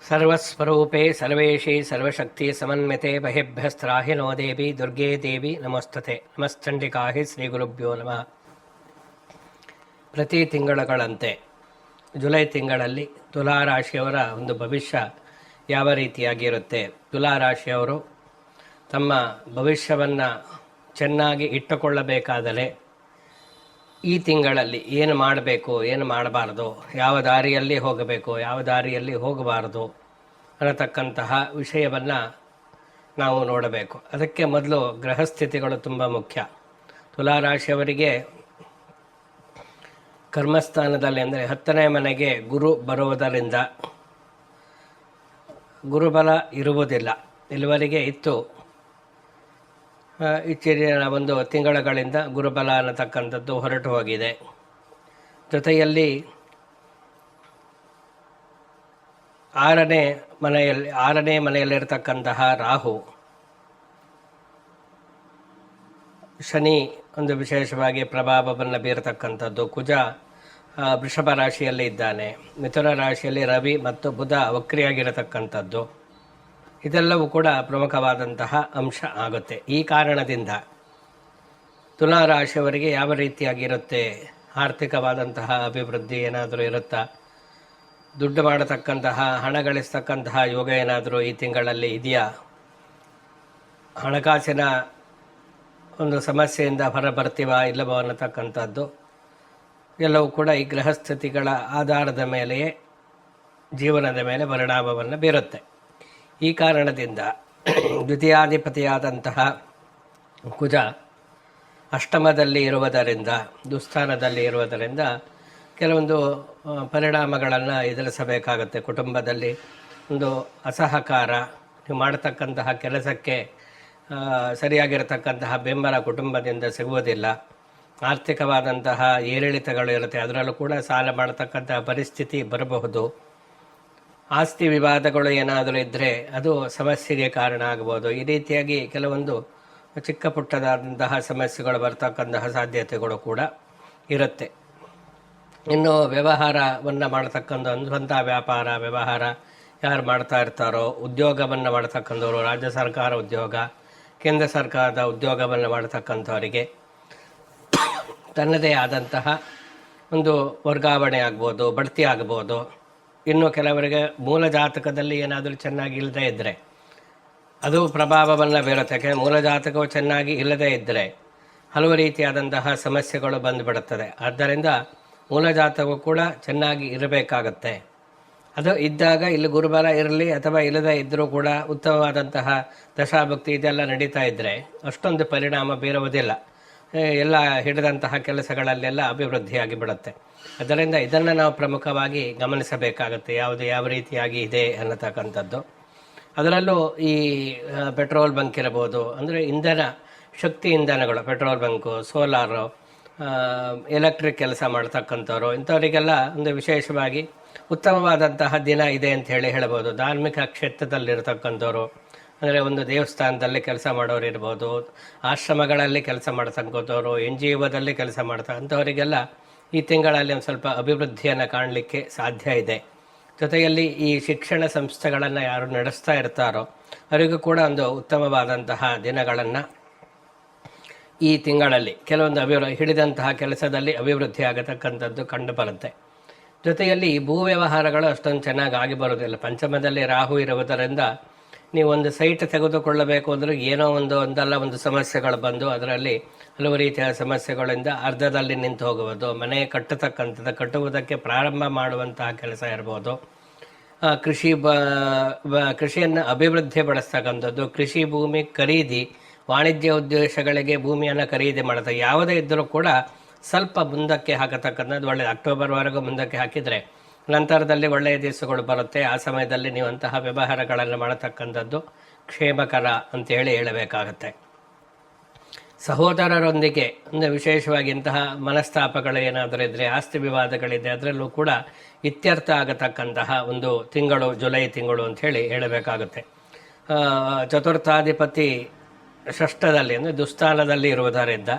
ಸರ್ವಸ್ವರೂಪೇ ಸರ್ವೇಶಿ ಸರ್ವಶಕ್ತಿ ಸಮನ್ವಿತೆ ಬಹಿಭ್ಯಸ್ತ್ರಾಹಿ no ದೇವಿ ದುರ್ಗೇ ದೇವಿ ನಮಸ್ತತೆ ನಮಶ್ಚಂಡಿಕಾಹಿ ಶ್ರೀ ಗುರುಭ್ಯೋ ನಮಃ. ಪ್ರತಿ ತಿಂಗಳುಗಳಂತೆ ಜುಲೈ ತಿಂಗಳಲ್ಲಿ ತುಲಾರಾಶಿಯವರ ಒಂದು ಭವಿಷ್ಯ ಯಾವ ರೀತಿಯಾಗಿರುತ್ತೆ, ತುಲಾರಾಶಿಯವರು ತಮ್ಮ ಭವಿಷ್ಯವನ್ನು ಚೆನ್ನಾಗಿ ಇಟ್ಟುಕೊಳ್ಳಬೇಕಾದರೆ ಈ ತಿಂಗಳಲ್ಲಿ ಏನು ಮಾಡಬೇಕು, ಏನು ಮಾಡಬಾರ್ದು, ಯಾವ ದಾರಿಯಲ್ಲಿ ಹೋಗಬೇಕು, ಯಾವ ದಾರಿಯಲ್ಲಿ ಹೋಗಬಾರದು ಅನ್ನತಕ್ಕಂತಹ ವಿಷಯವನ್ನು ನಾವು ನೋಡಬೇಕು. ಅದಕ್ಕೆ ಮೊದಲು ಗ್ರಹಸ್ಥಿತಿಗಳು ತುಂಬ ಮುಖ್ಯ. ತುಲಾರಾಶಿಯವರಿಗೆ ಕರ್ಮಸ್ಥಾನದಲ್ಲಿ ಅಂದರೆ 10ನೇ ಮನೆಗೆ ಗುರು ಬರುವುದರಿಂದ ಗುರುಬಲ ಇರುವುದಿಲ್ಲ. ಇಲ್ಲಿವರೆಗೆ ಇತ್ತು, ಇತ್ತೀಚಿನ ಒಂದು ತಿಂಗಳುಗಳಿಂದ ಗುರುಬಲ ಅನ್ನತಕ್ಕಂಥದ್ದು ಹೊರಟು ಹೋಗಿದೆ. ಜೊತೆಯಲ್ಲಿ ಆರನೇ ಮನೆಯಲ್ಲಿರ್ತಕ್ಕಂತಹ ರಾಹು, ಶನಿ ಒಂದು ವಿಶೇಷವಾಗಿ ಪ್ರಭಾವವನ್ನು ಬೀರತಕ್ಕಂಥದ್ದು, ಕುಜ ವೃಷಭ ರಾಶಿಯಲ್ಲಿ ಇದ್ದಾನೆ, ಮಿಥುನ ರಾಶಿಯಲ್ಲಿ ರವಿ ಮತ್ತು ಬುಧ ವಕ್ರಿಯಾಗಿರತಕ್ಕಂಥದ್ದು, ಇದೆಲ್ಲವೂ ಕೂಡ ಪ್ರಮುಖವಾದಂತಹ ಅಂಶ ಆಗುತ್ತೆ. ಈ ಕಾರಣದಿಂದ ತುಲಾರಾಶಿಯವರಿಗೆ ಯಾವ ರೀತಿಯಾಗಿರುತ್ತೆ, ಆರ್ಥಿಕವಾದಂತಹ ಅಭಿವೃದ್ಧಿ ಏನಾದರೂ ಇರುತ್ತಾ, ದುಡ್ಡು ಮಾಡತಕ್ಕಂತಹ ಹಣ ಗಳಿಸ್ತಕ್ಕಂತಹ ಯೋಗ ಏನಾದರೂ ಈ ತಿಂಗಳಲ್ಲಿ ಇದೆಯಾ, ಹಣಕಾಸಿನ ಒಂದು ಸಮಸ್ಯೆಯಿಂದ ಹೊರಬರ್ತೀವಾ ಇಲ್ಲವೋ ಅನ್ನತಕ್ಕಂಥದ್ದು ಎಲ್ಲವೂ ಕೂಡ ಈ ಗ್ರಹಸ್ಥಿತಿಗಳ ಆಧಾರದ ಮೇಲೆಯೇ ಜೀವನದ ಮೇಲೆ ಪರಿಣಾಮವನ್ನು ಬೀರುತ್ತೆ. ಈ ಕಾರಣದಿಂದ ದ್ವಿತೀಯಾಧಿಪತಿಯಾದಂತಹ ಕುಜ ಅಷ್ಟಮದಲ್ಲಿ ಇರುವುದರಿಂದ, ದುಸ್ಥಾನದಲ್ಲಿ ಇರುವುದರಿಂದ ಕೆಲವೊಂದು ಪರಿಣಾಮಗಳನ್ನು ಎದುರಿಸಬೇಕಾಗುತ್ತೆ. ಕುಟುಂಬದಲ್ಲಿ ಒಂದು ಅಸಹಕಾರ, ನೀವು ಮಾಡತಕ್ಕಂತಹ ಕೆಲಸಕ್ಕೆ ಸರಿಯಾಗಿರತಕ್ಕಂತಹ ಬೆಂಬಲ ಕುಟುಂಬದಿಂದ ಸಿಗುವುದಿಲ್ಲ. ಆರ್ಥಿಕವಾದಂತಹ ಏರಿಳಿತಗಳು ಇರುತ್ತೆ, ಅದರಲ್ಲೂ ಕೂಡ ಸಾಲ ಮಾಡತಕ್ಕಂತಹ ಪರಿಸ್ಥಿತಿ ಬರಬಹುದು. ಆಸ್ತಿ ವಿವಾದಗಳು ಏನಾದರೂ ಇದ್ದರೆ ಅದು ಸಮಸ್ಯೆಗೆ ಕಾರಣ ಆಗಬಹುದು. ಈ ರೀತಿಯಾಗಿ ಕೆಲವೊಂದು ಚಿಕ್ಕ ಪುಟ್ಟದಾದಂತಹ ಸಮಸ್ಯೆಗಳು ಬರ್ತಕ್ಕಂತಹ ಸಾಧ್ಯತೆಗಳು ಕೂಡ ಇರುತ್ತೆ. ಇನ್ನು ವ್ಯವಹಾರವನ್ನು ಮಾಡತಕ್ಕಂಥ ಸ್ವಂತ ವ್ಯಾಪಾರ ವ್ಯವಹಾರ ಯಾರು ಮಾಡ್ತಾ ಇರ್ತಾರೋ, ಉದ್ಯೋಗವನ್ನು ಮಾಡತಕ್ಕಂಥವ್ರು, ರಾಜ್ಯ ಸರ್ಕಾರ ಉದ್ಯೋಗ, ಕೇಂದ್ರ ಸರ್ಕಾರದ ಉದ್ಯೋಗವನ್ನು ಮಾಡತಕ್ಕಂಥವರಿಗೆ ತನ್ನದೇ ಆದಂತಹ ಒಂದು ವರ್ಗಾವಣೆ ಆಗ್ಬೋದು, ಬಡ್ತಿ ಆಗ್ಬೋದು. ಇನ್ನು ಕೆಲವರಿಗೆ ಮೂಲ ಜಾತಕದಲ್ಲಿ ಏನಾದರೂ ಚೆನ್ನಾಗಿ ಇಲ್ಲದೇ ಇದ್ದರೆ ಅದು ಪ್ರಭಾವವನ್ನು ಬೀರುತ್ತೆ. ಯಾಕೆಂದರೆ ಮೂಲ ಜಾತಕವು ಚೆನ್ನಾಗಿ ಇಲ್ಲದೇ ಇದ್ದರೆ ಹಲವು ರೀತಿಯಾದಂತಹ ಸಮಸ್ಯೆಗಳು ಬಂದುಬಿಡುತ್ತದೆ. ಆದ್ದರಿಂದ ಮೂಲ ಜಾತಕವು ಕೂಡ ಚೆನ್ನಾಗಿ ಇರಬೇಕಾಗತ್ತೆ. ಅದು ಇದ್ದಾಗ ಇಲ್ಲಿ ಗುರುಬಲ ಇರಲಿ ಅಥವಾ ಇಲ್ಲದೇ ಇದ್ದರೂ ಕೂಡ ಉತ್ತಮವಾದಂತಹ ದಶಾಭಕ್ತಿ ಇದೆಲ್ಲ ನಡೀತಾ ಇದ್ದರೆ ಅಷ್ಟೊಂದು ಪರಿಣಾಮ ಬೀರುವುದಿಲ್ಲ. ಎಲ್ಲ ಹಿಡಿದಂತಹ ಕೆಲಸಗಳಲ್ಲೆಲ್ಲ ಅಭಿವೃದ್ಧಿಯಾಗಿ ಬಿಡುತ್ತೆ. ಅದರಿಂದ ಇದನ್ನು ನಾವು ಪ್ರಮುಖವಾಗಿ ಗಮನಿಸಬೇಕಾಗತ್ತೆ, ಯಾವ ರೀತಿಯಾಗಿ ಇದೆ ಅನ್ನತಕ್ಕಂಥದ್ದು. ಅದರಲ್ಲೂ ಈ ಪೆಟ್ರೋಲ್ ಬಂಕ್ ಇರಬಹುದು, ಅಂದರೆ ಶಕ್ತಿ ಇಂಧನಗಳು, ಪೆಟ್ರೋಲ್ ಬಂಕು, ಸೋಲಾರು, ಎಲೆಕ್ಟ್ರಿಕ್ ಕೆಲಸ ಮಾಡ್ತಕ್ಕಂಥವ್ರು, ಇಂಥವರಿಗೆಲ್ಲ ಒಂದು ವಿಶೇಷವಾಗಿ ಉತ್ತಮವಾದಂತಹ ದಿನ ಇದೆ ಅಂತ ಹೇಳಬಹುದು. ಧಾರ್ಮಿಕ ಕ್ಷೇತ್ರದಲ್ಲಿರ್ತಕ್ಕಂಥವ್ರು, ಅಂದರೆ ಒಂದು ದೇವಸ್ಥಾನದಲ್ಲಿ ಕೆಲಸ ಮಾಡೋರು ಇರ್ಬೋದು, ಆಶ್ರಮಗಳಲ್ಲಿ ಕೆಲಸ ಮಾಡ್ತಕ್ಕಂಥವ್ರು, NGOದಲ್ಲಿ ಕೆಲಸ ಅಂಥವರಿಗೆಲ್ಲ ಈ ತಿಂಗಳಲ್ಲಿ ಒಂದು ಸ್ವಲ್ಪ ಅಭಿವೃದ್ಧಿಯನ್ನು ಕಾಣಲಿಕ್ಕೆ ಸಾಧ್ಯ ಇದೆ. ಜೊತೆಯಲ್ಲಿ ಈ ಶಿಕ್ಷಣ ಸಂಸ್ಥೆಗಳನ್ನು ಯಾರು ನಡೆಸ್ತಾ ಇರ್ತಾರೋ ಅವರಿಗೂ ಕೂಡ ಒಂದು ಉತ್ತಮವಾದಂತಹ ದಿನಗಳನ್ನು ಈ ತಿಂಗಳಲ್ಲಿ ಕೆಲವೊಂದು ಹಿಡಿದಂತಹ ಕೆಲಸದಲ್ಲಿ ಅಭಿವೃದ್ಧಿ ಆಗತಕ್ಕಂಥದ್ದು ಕಂಡು ಬರುತ್ತೆ. ಜೊತೆಯಲ್ಲಿ ಈ ಭೂ ವ್ಯವಹಾರಗಳು ಅಷ್ಟೊಂದು ಚೆನ್ನಾಗಿ ಆಗಿ ಬರೋದಿಲ್ಲ. ಪಂಚಮದಲ್ಲಿ ರಾಹು ಇರುವುದರಿಂದ ನೀವು ಒಂದು ಸೈಟ್ ತೆಗೆದುಕೊಳ್ಳಬೇಕು ಅಂದರೆ ಏನೋ ಒಂದು ಸಮಸ್ಯೆಗಳು ಬಂದು ಅದರಲ್ಲಿ ಹಲವು ರೀತಿಯ ಸಮಸ್ಯೆಗಳಿಂದ ಅರ್ಧದಲ್ಲಿ ನಿಂತು ಹೋಗುವುದು, ಮನೆ ಕಟ್ಟುವುದಕ್ಕೆ ಪ್ರಾರಂಭ ಮಾಡುವಂತಹ ಕೆಲಸ ಇರ್ಬೋದು, ಕೃಷಿಯನ್ನು ಅಭಿವೃದ್ಧಿ ಪಡಿಸ್ತಕ್ಕಂಥದ್ದು, ಕೃಷಿ ಭೂಮಿ ಖರೀದಿ, ವಾಣಿಜ್ಯ ಉದ್ದೇಶಗಳಿಗೆ ಭೂಮಿಯನ್ನು ಖರೀದಿ ಮಾಡುತ್ತೆ. ಯಾವುದೇ ಇದ್ದರೂ ಕೂಡ ಸ್ವಲ್ಪ ಮುಂದಕ್ಕೆ ಹಾಕತಕ್ಕಂಥದ್ದು ಒಳ್ಳೆಯದು. ಅಕ್ಟೋಬರ್ವರೆಗೂ ಮುಂದಕ್ಕೆ ಹಾಕಿದರೆ ನಂತರದಲ್ಲಿ ಒಳ್ಳೆಯ ದಿವಸಗಳು ಬರುತ್ತೆ. ಆ ಸಮಯದಲ್ಲಿ ನೀವು ಅಂತಹ ವ್ಯವಹಾರಗಳನ್ನು ಮಾಡತಕ್ಕಂಥದ್ದು ಕ್ಷೇಮಕರ ಅಂತೇಳಿ ಹೇಳಬೇಕಾಗತ್ತೆ. ಸಹೋದರರೊಂದಿಗೆ ಅಂದರೆ ವಿಶೇಷವಾಗಿ ಇಂತಹ ಮನಸ್ತಾಪಗಳು ಏನಾದರೂ ಇದ್ದರೆ, ಆಸ್ತಿ ವಿವಾದಗಳಿದೆ, ಅದರಲ್ಲೂ ಕೂಡ ಇತ್ಯರ್ಥ ಆಗತಕ್ಕಂತಹ ಒಂದು ತಿಂಗಳು ಜುಲೈ ತಿಂಗಳು ಅಂಥೇಳಿ ಹೇಳಬೇಕಾಗುತ್ತೆ. ಚತುರ್ಥಾಧಿಪತಿ ಷಷ್ಠದಲ್ಲಿ ಅಂದರೆ ದುಸ್ಥಾನದಲ್ಲಿ ಇರುವುದರಿಂದ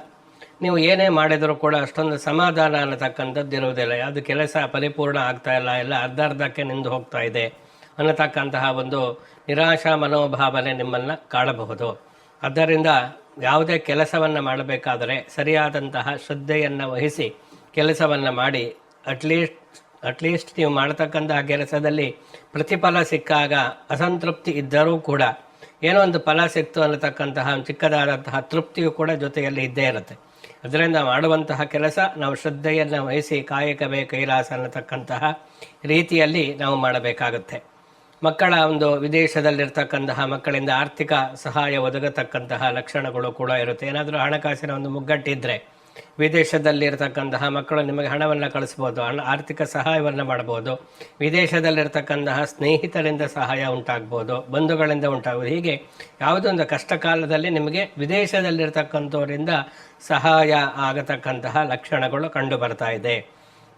ನೀವು ಏನೇ ಮಾಡಿದರೂ ಕೂಡ ಅಷ್ಟೊಂದು ಸಮಾಧಾನ ಅನ್ನತಕ್ಕಂಥದ್ದು ಇರುವುದಿಲ್ಲ. ಯಾವುದು ಕೆಲಸ ಪರಿಪೂರ್ಣ ಆಗ್ತಾ ಇಲ್ಲ, ಎಲ್ಲ ಅರ್ಧಕ್ಕೆ ನಿಂದು ಹೋಗ್ತಾ ಇದೆ ಅನ್ನತಕ್ಕಂತಹ ಒಂದು ನಿರಾಶಾ ಮನೋಭಾವನೆ ನಿಮ್ಮನ್ನು ಕಾಡಬಹುದು. ಆದ್ದರಿಂದ ಯಾವುದೇ ಕೆಲಸವನ್ನು ಮಾಡಬೇಕಾದರೆ ಸರಿಯಾದಂತಹ ಶ್ರದ್ಧೆಯನ್ನು ವಹಿಸಿ ಕೆಲಸವನ್ನು ಮಾಡಿ ಅಟ್ಲೀಸ್ಟ್ ನೀವು ಮಾಡತಕ್ಕಂತಹ ಕೆಲಸದಲ್ಲಿ ಪ್ರತಿಫಲ ಸಿಕ್ಕಾಗ ಅಸಂತೃಪ್ತಿ ಇದ್ದರೂ ಕೂಡ ಏನೋ ಒಂದು ಫಲ ಸಿಕ್ತು ಅನ್ನತಕ್ಕಂತಹ ಚಿಕ್ಕದಾದಂತಹ ತೃಪ್ತಿಯು ಕೂಡ ಜೊತೆಯಲ್ಲಿ ಇದ್ದೇ ಇರುತ್ತೆ. ಅದರಿಂದ ಮಾಡುವಂತಹ ಕೆಲಸ ನಾವು ಶ್ರದ್ಧೆಯನ್ನು ವಹಿಸಿ ಕಾಯಕವೇ ಕೈಲಾಸ ಅನ್ನತಕ್ಕಂತಹ ರೀತಿಯಲ್ಲಿ ನಾವು ಮಾಡಬೇಕಾಗುತ್ತೆ. ಮಕ್ಕಳ ಒಂದು ವಿದೇಶದಲ್ಲಿರ್ತಕ್ಕಂತಹ ಮಕ್ಕಳಿಂದ ಆರ್ಥಿಕ ಸಹಾಯ ಒದಗತಕ್ಕಂತಹ ಲಕ್ಷಣಗಳು ಕೂಡ ಇರುತ್ತೆ. ಏನಾದರೂ ಹಣಕಾಸಿನ ಒಂದು ಮುಗ್ಗಟ್ಟಿದ್ದರೆ ವಿದೇಶದಲ್ಲಿರ್ತಕ್ಕಂತಹ ಮಕ್ಕಳು ನಿಮಗೆ ಹಣವನ್ನು ಕಳಿಸ್ಬೋದು, ಆರ್ಥಿಕ ಸಹಾಯವನ್ನು ಮಾಡ್ಬೋದು. ವಿದೇಶದಲ್ಲಿರ್ತಕ್ಕಂತಹ ಸ್ನೇಹಿತರಿಂದ ಸಹಾಯ ಉಂಟಾಗ್ಬೋದು, ಬಂಧುಗಳಿಂದ ಉಂಟಾಗ್ಬೋದು. ಹೀಗೆ ಯಾವುದೊಂದು ಕಷ್ಟ ಕಾಲದಲ್ಲಿ ನಿಮಗೆ ವಿದೇಶದಲ್ಲಿರ್ತಕ್ಕಂಥವರಿಂದ ಸಹಾಯ ಆಗತಕ್ಕಂತಹ ಲಕ್ಷಣಗಳು ಕಂಡು ಬರ್ತಾ ಇದೆ.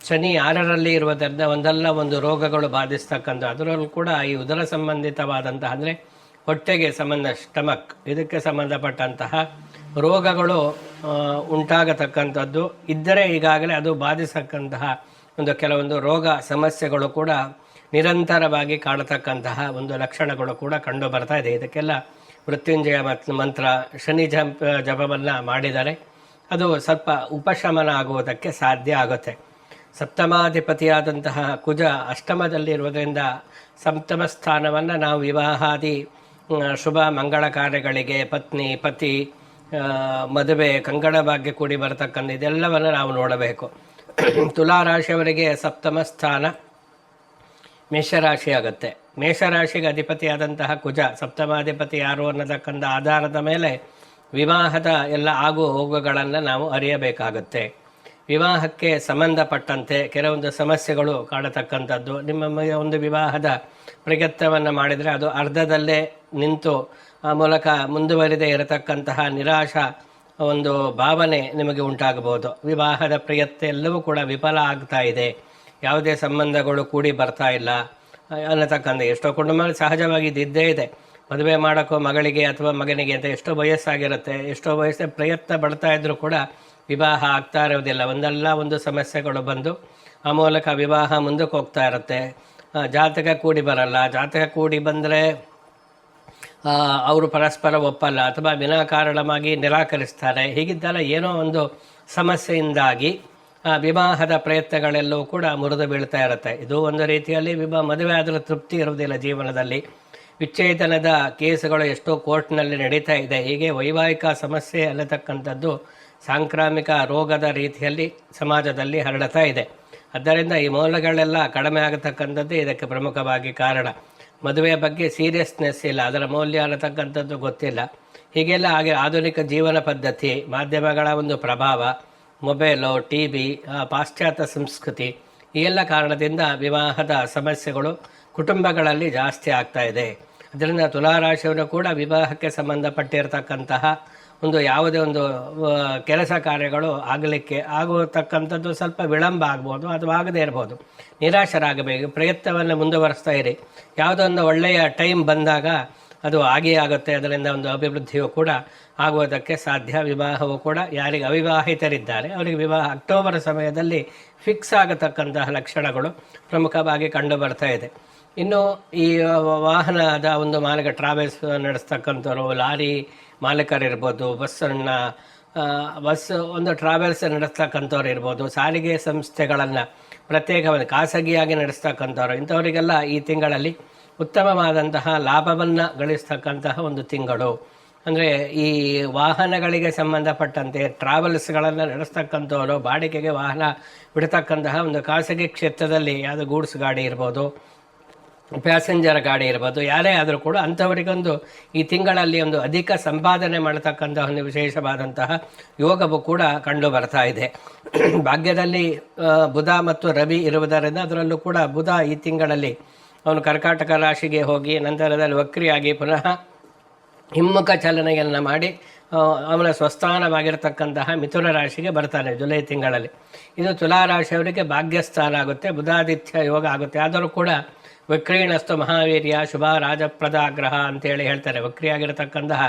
ಶನಿ 6ರಲ್ಲಿ ಇರುವುದರಿಂದ ಒಂದಲ್ಲ ಒಂದು ರೋಗಗಳು ಬಾಧಿಸ್ತಕ್ಕಂಥ, ಅದರಲ್ಲೂ ಕೂಡ ಈ ಉದರ ಸಂಬಂಧಿತವಾದಂತಹ ಅಂದರೆ ಹೊಟ್ಟೆಗೆ ಸ್ಟಮಕ್ ಇದಕ್ಕೆ ಸಂಬಂಧಪಟ್ಟಂತಹ ರೋಗಗಳು ಉಂಟಾಗತಕ್ಕಂಥದ್ದು ಇದ್ದರೆ ಈಗಾಗಲೇ ಅದು ಬಾಧಿಸತಕ್ಕಂತಹ ಒಂದು ಕೆಲವೊಂದು ರೋಗ ಸಮಸ್ಯೆಗಳು ಕೂಡ ನಿರಂತರವಾಗಿ ಕಾಡತಕ್ಕಂತಹ ಒಂದು ಲಕ್ಷಣಗಳು ಕೂಡ ಕಂಡು ಬರ್ತಾ ಇದೆ. ಇದಕ್ಕೆಲ್ಲ ಮೃತ್ಯುಂಜಯ ಮಂತ್ರ ಶನಿ ಜಪವನ್ನು ಮಾಡಿದರೆ ಅದು ಸ್ವಲ್ಪ ಉಪಶಮನ ಆಗುವುದಕ್ಕೆ ಸಾಧ್ಯ ಆಗುತ್ತೆ. ಸಪ್ತಮಾಧಿಪತಿಯಾದಂತಹ ಕುಜ ಅಷ್ಟಮದಲ್ಲಿರುವುದರಿಂದ ಸಪ್ತಮ ಸ್ಥಾನವನ್ನು ನಾವು ವಿವಾಹಾದಿ ಶುಭ ಮಂಗಳ ಕಾರ್ಯಗಳಿಗೆ, ಪತ್ನಿ ಪತಿ ಮದುವೆ ಕಂಕಣ ಭಾಗ್ಯ ಕೂಡಿ ಬರತಕ್ಕಂಥ ಇದೆಲ್ಲವನ್ನು ನಾವು ನೋಡಬೇಕು. ತುಲಾರಾಶಿಯವರಿಗೆ ಸಪ್ತಮ ಸ್ಥಾನ ಮೇಷರಾಶಿ ಆಗುತ್ತೆ. ಮೇಷರಾಶಿಗೆ ಅಧಿಪತಿಯಾದಂತಹ ಕುಜ ಸಪ್ತಮಾಧಿಪತಿ ಯಾರು ಅನ್ನತಕ್ಕಂಥ ಆಧಾರದ ಮೇಲೆ ವಿವಾಹದ ಎಲ್ಲ ಆಗು ಹೋಗುಗಳನ್ನು ನಾವು ಅರಿಯಬೇಕಾಗುತ್ತೆ. ವಿವಾಹಕ್ಕೆ ಸಂಬಂಧಪಟ್ಟಂತೆ ಕೆಲವೊಂದು ಸಮಸ್ಯೆಗಳು ಕಾಡತಕ್ಕಂಥದ್ದು. ನಿಮ್ಮ ಒಂದು ವಿವಾಹದ ಪ್ರಯತ್ನವನ್ನು ಮಾಡಿದರೆ ಅದು ಅರ್ಧದಲ್ಲೇ ನಿಂತು ಆ ಮೂಲಕ ಮುಂದುವರಿದೇ ಇರತಕ್ಕಂತಹ ನಿರಾಶಾ ಒಂದು ಭಾವನೆ ನಿಮಗೆ ಉಂಟಾಗಬಹುದು. ವಿವಾಹದ ಪ್ರಯತ್ನ ಎಲ್ಲವೂ ಕೂಡ ವಿಫಲ ಆಗ್ತಾ ಇದೆ, ಯಾವುದೇ ಸಂಬಂಧಗಳು ಕೂಡಿ ಬರ್ತಾ ಇಲ್ಲ ಅನ್ನತಕ್ಕಂಥ ಎಷ್ಟೋ ಕುಟುಂಬಗಳು ಸಹಜವಾಗಿ ಇದ್ದೇ ಇದೆ. ಮದುವೆ ಮಾಡೋಕ್ಕೋ ಮಗಳಿಗೆ ಅಥವಾ ಮಗನಿಗೆ ಅಂತ ಎಷ್ಟೋ ವಯಸ್ಸಾಗಿರುತ್ತೆ, ಎಷ್ಟೋ ವಯಸ್ಸು ಪ್ರಯತ್ನ ಪಡ್ತಾ ಇದ್ರೂ ಕೂಡ ವಿವಾಹ ಆಗ್ತಾ ಇರೋದಿಲ್ಲ. ಒಂದಲ್ಲ ಒಂದು ಸಮಸ್ಯೆಗಳು ಬಂದು ಆ ಮೂಲಕ ವಿವಾಹ ಮುಂದಕ್ಕೆ ಹೋಗ್ತಾ ಇರುತ್ತೆ. ಜಾತಕ ಕೂಡಿ ಬರಲ್ಲ, ಜಾತಕ ಕೂಡಿ ಬಂದರೆ ಅವರು ಪರಸ್ಪರ ಒಪ್ಪಲ್ಲ ಅಥವಾ ವಿನಾಕಾರಣವಾಗಿ ನಿರಾಕರಿಸ್ತಾರೆ. ಹೀಗಿದ್ದಲ್ಲ ಏನೋ ಒಂದು ಸಮಸ್ಯೆಯಿಂದಾಗಿ ವಿವಾಹದ ಪ್ರಯತ್ನಗಳೆಲ್ಲವೂ ಕೂಡ ಮುರಿದು ಬೀಳ್ತಾ ಇರುತ್ತೆ. ಇದು ಒಂದು ರೀತಿಯಲ್ಲಿ ಮದುವೆ ಆದರೂ ತೃಪ್ತಿ ಇರುವುದಿಲ್ಲ ಜೀವನದಲ್ಲಿ. ವಿಚ್ಛೇದನದ ಕೇಸುಗಳು ಎಷ್ಟೋ ಕೋರ್ಟ್ನಲ್ಲಿ ನಡೀತಾ ಇದೆ. ಹೀಗೆ ವೈವಾಹಿಕ ಸಮಸ್ಯೆ ಅನ್ನತಕ್ಕಂಥದ್ದು ಸಾಂಕ್ರಾಮಿಕ ರೋಗದ ರೀತಿಯಲ್ಲಿ ಸಮಾಜದಲ್ಲಿ ಹರಡ್ತಾ ಇದೆ. ಆದ್ದರಿಂದ ಈ ಮೂಲಗಳೆಲ್ಲ ಕಡಿಮೆ ಆಗತಕ್ಕಂಥದ್ದು ಇದಕ್ಕೆ ಪ್ರಮುಖವಾಗಿ ಕಾರಣ. ಮದುವೆಯ ಬಗ್ಗೆ ಸೀರಿಯಸ್ನೆಸ್ ಇಲ್ಲ, ಅದರ ಮೌಲ್ಯ ಅನ್ನತಕ್ಕಂಥದ್ದು ಗೊತ್ತಿಲ್ಲ. ಹೀಗೆಲ್ಲ ಹಾಗೆ ಆಧುನಿಕ ಜೀವನ ಪದ್ಧತಿ, ಮಾಧ್ಯಮಗಳ ಒಂದು ಪ್ರಭಾವ, ಮೊಬೈಲು, ಟಿ.ವಿ, ಪಾಶ್ಚಾತ್ಯ ಸಂಸ್ಕೃತಿ ಈ ಎಲ್ಲ ಕಾರಣದಿಂದ ವಿವಾಹದ ಸಮಸ್ಯೆಗಳು ಕುಟುಂಬಗಳಲ್ಲಿ ಜಾಸ್ತಿ ಆಗ್ತಾ ಇದೆ. ಅದರಿಂದ ತುಲಾರಾಶಿಯವರು ಕೂಡ ವಿವಾಹಕ್ಕೆ ಸಂಬಂಧಪಟ್ಟಿರತಕ್ಕಂತಹ ಒಂದು ಯಾವುದೇ ಒಂದು ಕೆಲಸ ಕಾರ್ಯಗಳು ಆಗುತ್ತಕ್ಕಂಥದ್ದು ಸ್ವಲ್ಪ ವಿಳಂಬ ಆಗ್ಬೋದು ಅಥವಾ ಆಗದೇ ಇರ್ಬೋದು. ನಿರಾಶರಾಗಬೇಕು, ಪ್ರಯತ್ನವನ್ನು ಮುಂದುವರಿಸ್ತಾ ಇರಿ. ಯಾವುದೋ ಒಂದು ಒಳ್ಳೆಯ ಟೈಮ್ ಬಂದಾಗ ಅದು ಆಗೇ ಆಗುತ್ತೆ. ಅದರಿಂದ ಒಂದು ಅಭಿವೃದ್ಧಿಯು ಕೂಡ ಆಗುವುದಕ್ಕೆ ಸಾಧ್ಯ. ವಿವಾಹವು ಕೂಡ ಯಾರಿಗೆ ಅವಿವಾಹಿತರಿದ್ದಾರೆ ಅವರಿಗೆ ವಿವಾಹ ಅಕ್ಟೋಬರ್ ಸಮಯದಲ್ಲಿ ಫಿಕ್ಸ್ ಆಗತಕ್ಕಂತಹ ಲಕ್ಷಣಗಳು ಪ್ರಮುಖವಾಗಿ ಕಂಡು ಬರ್ತಾ ಇದೆ. ಇನ್ನು ಈ ವಾಹನದ ಒಂದು ಮಾಲಕ ಟ್ರಾವೆಲ್ಸ್ ನಡೆಸ್ತಕ್ಕಂಥವ್ರು, ಲಾರಿ ಮಾಲೀಕರಿರ್ಬೋದು, ಬಸ್ ಒಂದು ಟ್ರಾವೆಲ್ಸ್ ನಡೆಸ್ತಕ್ಕಂಥವ್ರು ಇರ್ಬೋದು, ಸಾರಿಗೆ ಸಂಸ್ಥೆಗಳನ್ನು ಪ್ರತ್ಯೇಕವಾಗಿ ಖಾಸಗಿಯಾಗಿ ನಡೆಸ್ತಕ್ಕಂಥವ್ರು, ಇಂಥವರಿಗೆಲ್ಲ ಈ ತಿಂಗಳಲ್ಲಿ ಉತ್ತಮವಾದಂತಹ ಲಾಭವನ್ನು ಗಳಿಸ್ತಕ್ಕಂತಹ ಒಂದು ತಿಂಗಳು. ಅಂದರೆ ಈ ವಾಹನಗಳಿಗೆ ಸಂಬಂಧಪಟ್ಟಂತೆ ಟ್ರಾವೆಲ್ಸ್ಗಳನ್ನು ನಡೆಸ್ತಕ್ಕಂಥವರು, ಬಾಡಿಗೆಗೆ ವಾಹನ ಬಿಡ್ತಕ್ಕಂತಹ ಒಂದು ಖಾಸಗಿ ಕ್ಷೇತ್ರದಲ್ಲಿ ಯಾವುದು ಗೂಡ್ಸ್ ಗಾಡಿ ಇರ್ಬೋದು, ಪ್ಯಾಸೆಂಜರ್ ಗಾಡಿ ಇರ್ಬೋದು, ಯಾರೇ ಆದರೂ ಕೂಡ ಅಂಥವರಿಗೊಂದು ಈ ತಿಂಗಳಲ್ಲಿ ಒಂದು ಅಧಿಕ ಸಂಪಾದನೆ ಮಾಡತಕ್ಕಂತಹ ಒಂದು ವಿಶೇಷವಾದಂತಹ ಯೋಗವು ಕೂಡ ಕಂಡು ಬರ್ತಾ ಇದೆ. ಭಾಗ್ಯದಲ್ಲಿ ಬುಧ ಮತ್ತು ರವಿ ಇರುವುದರಿಂದ ಅದರಲ್ಲೂ ಕೂಡ ಬುಧ ಈ ತಿಂಗಳಲ್ಲಿ ಅವನು ಕರ್ಕಾಟಕ ರಾಶಿಗೆ ಹೋಗಿ ನಂತರದಲ್ಲಿ ವಕ್ರಿಯಾಗಿ ಪುನಃ ಹಿಮ್ಮುಖ ಚಲನೆಯನ್ನು ಮಾಡಿ ಅವನ ಸ್ವಸ್ಥಾನವಾಗಿರತಕ್ಕಂತಹ ಮಿಥುನ ರಾಶಿಗೆ ಬರ್ತಾನೆ ಜುಲೈ ತಿಂಗಳಲ್ಲಿ. ಇದು ತುಲಾರಾಶಿಯವರಿಗೆ ಭಾಗ್ಯಸ್ಥಾನ ಆಗುತ್ತೆ, ಬುಧಾದಿತ್ಯ ಯೋಗ ಆಗುತ್ತೆ. ಆದರೂ ಕೂಡ ವಕ್ರೀಣಸ್ತು ಮಹಾವೀರ್ಯ ಶುಭ ರಾಜಪ್ರದ ಗ್ರಹ ಅಂತೇಳಿ ಹೇಳ್ತಾರೆ. ವಕ್ರಿಯಾಗಿರತಕ್ಕಂತಹ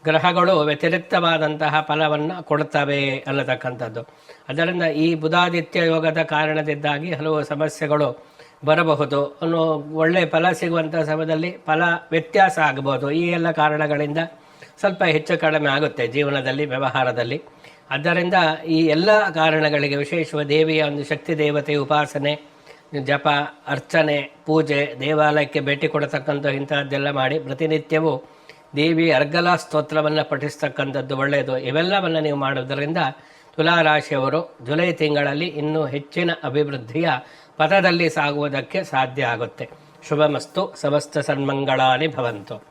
ಗ್ರಹಗಳು ವ್ಯತಿರಿಕ್ತವಾದಂತಹ ಫಲವನ್ನು ಕೊಡುತ್ತವೆ ಅನ್ನತಕ್ಕಂಥದ್ದು. ಅದರಿಂದ ಈ ಬುಧಾದಿತ್ಯ ಯೋಗದ ಕಾರಣದಿಂದಾಗಿ ಹಲವು ಸಮಸ್ಯೆಗಳು ಬರಬಹುದು ಅನ್ನೋ ಒಳ್ಳೆಯ ಫಲ ಸಿಗುವಂಥ ಸಮಯದಲ್ಲಿ ಫಲ ವ್ಯತ್ಯಾಸ ಆಗಬಹುದು. ಈ ಎಲ್ಲ ಕಾರಣಗಳಿಂದ ಸ್ವಲ್ಪ ಹೆಚ್ಚು ಕಡಿಮೆ ಆಗುತ್ತೆ ಜೀವನದಲ್ಲಿ, ವ್ಯವಹಾರದಲ್ಲಿ. ಆದ್ದರಿಂದ ಈ ಎಲ್ಲ ಕಾರಣಗಳಿಗೆ ವಿಶೇಷವಾಗಿ ದೇವಿಯ ಒಂದು ಶಕ್ತಿ ದೇವತೆಯ ಉಪಾಸನೆ, ಜಪ, ಅರ್ಚನೆ, ಪೂಜೆ, ದೇವಾಲಯಕ್ಕೆ ಭೇಟಿ ಕೊಡತಕ್ಕಂಥ ಇಂಥದ್ದೆಲ್ಲ ಮಾಡಿ ಪ್ರತಿನಿತ್ಯವೂ ದೇವಿ ಅರ್ಗಲಾ ಸ್ತೋತ್ರವನ್ನು ಪಠಿಸ್ತಕ್ಕಂಥದ್ದು ಒಳ್ಳೆಯದು. ಇವೆಲ್ಲವನ್ನು ನೀವು ಮಾಡೋದರಿಂದ ತುಲಾರಾಶಿಯವರು ಜುಲೈ ತಿಂಗಳಲ್ಲಿ ಇನ್ನೂ ಹೆಚ್ಚಿನ ಅಭಿವೃದ್ಧಿಯ ಪಥದಲ್ಲಿ ಸಾಗುವುದಕ್ಕೆ ಸಾಧ್ಯ ಆಗುತ್ತೆ. ಶುಭಮಸ್ತು. ಸಮಸ್ತ ಸನ್ಮಂಗಳಾನಿ ಭವಂತು.